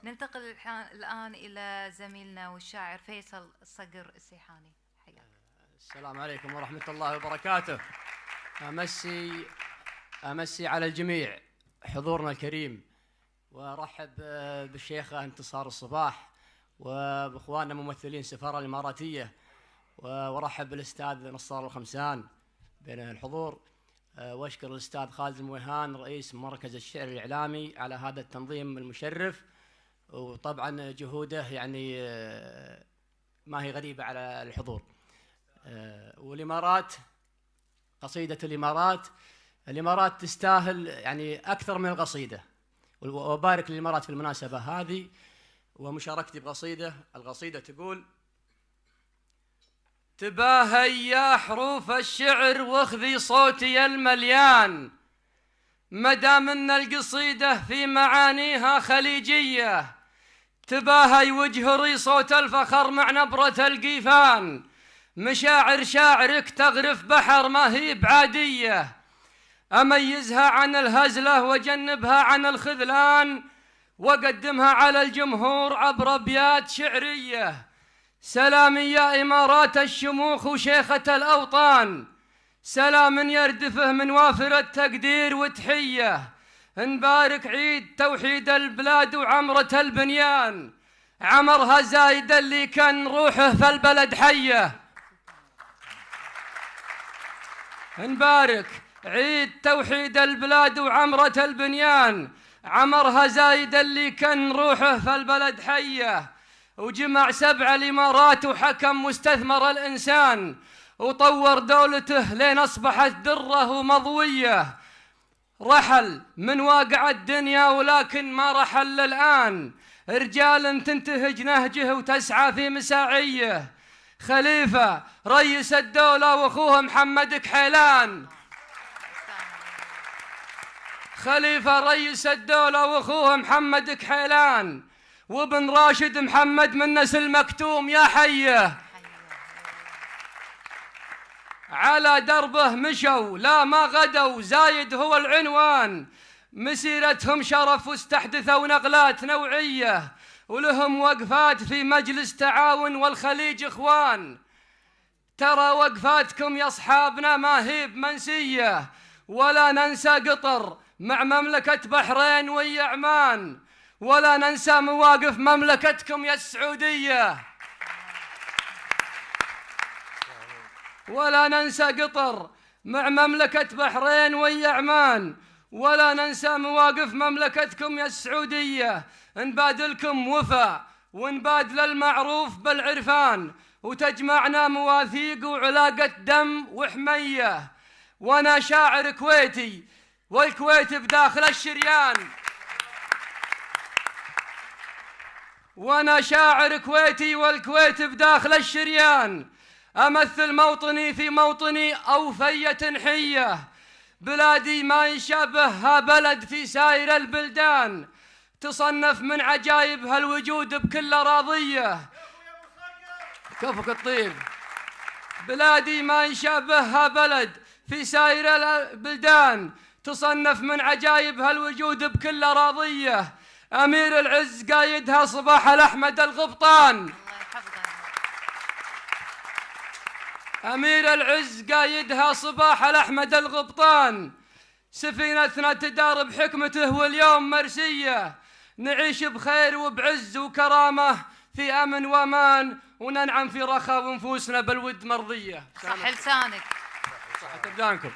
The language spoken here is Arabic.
ننتقل الآن إلى زميلنا والشاعر فيصل الصقر السيحاني. حياك. السلام عليكم ورحمة الله وبركاته. أمسي على الجميع حضورنا الكريم، وأرحب بالشيخة انتصار الصباح وبإخواننا ممثلين السفارة الإماراتية، وأرحب بالأستاذ نصار الخمسان بين الحضور، وأشكر الأستاذ خالد المويهان رئيس مركز الشعر الإعلامي على هذا التنظيم المشرف، وطبعا جهوده يعني ما هي غريبة على الحضور. والإمارات، قصيدة الإمارات تستاهل يعني أكثر من القصيدة، وأبارك للإمارات في المناسبة هذه ومشاركتي بقصيدة. القصيدة تقول: تباهي يا حروف الشعر واخذي صوتي المليان، مدام ان القصيدة في معانيها خليجية، تباهي واجهري صوت الفخر مع نبرة القيفان، مشاعر شاعرك تغرف بحر ما هي بعادية، أميزها عن الهزلة وجنبها عن الخذلان، وقدمها على الجمهور عبر أبيات شعرية. سلام يا إمارات الشموخ وشيخة الأوطان، سلام يردفه من وافر التقدير وتحية، نبارك عيد توحيد البلاد وعمرة البنيان، عمرها زايد اللي كان روحه في البلد حية. نبارك عيد توحيد البلاد وعمرة البنيان، عمرها زايد اللي كان روحه في البلد حية، وجمع 7 الإمارات وحكم مستثمر الإنسان، وطور دولته لين أصبحت درة ومضوية، رحل من واقع الدنيا ولكن ما رحل الآن، رجال تنتهج نهجه وتسعى في مساعيه، خليفة رئيس الدولة وأخوه محمد كحيلان، خليفة رئيس الدولة وأخوه محمد كحيلان، وابن راشد محمد من نسل مكتوم يا حيه، على دربه مشوا لا ما غدوا، زايد هو العنوان، مسيرتهم شرف واستحدثوا نقلات نوعية، ولهم وقفات في مجلس تعاون والخليج إخوان. ترى وقفاتكم يا أصحابنا ما هي بمنسية، ولا ننسى قطر مع مملكة بحرين ويا عمان، ولا ننسى مواقف مملكتكم يا السعودية، ولا ننسى قطر مع مملكة بحرين ويا عمان، ولا ننسى مواقف مملكتكم يا السعودية. نبادلكم وفاء ونبادل المعروف بالعرفان، وتجمعنا مواثيق وعلاقة دم وحمية، وانا شاعر كويتي والكويت بداخل الشريان، وانا شاعر كويتي والكويت بداخل الشريان، امثل موطني في موطني اوفية حية، بلادي ما يشابهها بلد في سائر البلدان، تصنف من عجائبها الوجود بكل راضية. كفك الطيب. بلادي ما يشابهها بلد في سائر البلدان، تصنف من عجائبها الوجود بكل راضية، أمير العز قايدها صباح الأحمد الغبطان، أمير العز قايدها صباح الأحمد الغبطان، سفينتنا تدار بحكمته واليوم مرسية، نعيش بخير وبعز وكرامة في أمن وأمان، وننعم في رخاء ونفوسنا بالود مرضية. صح لسانك. صح أبدانكم.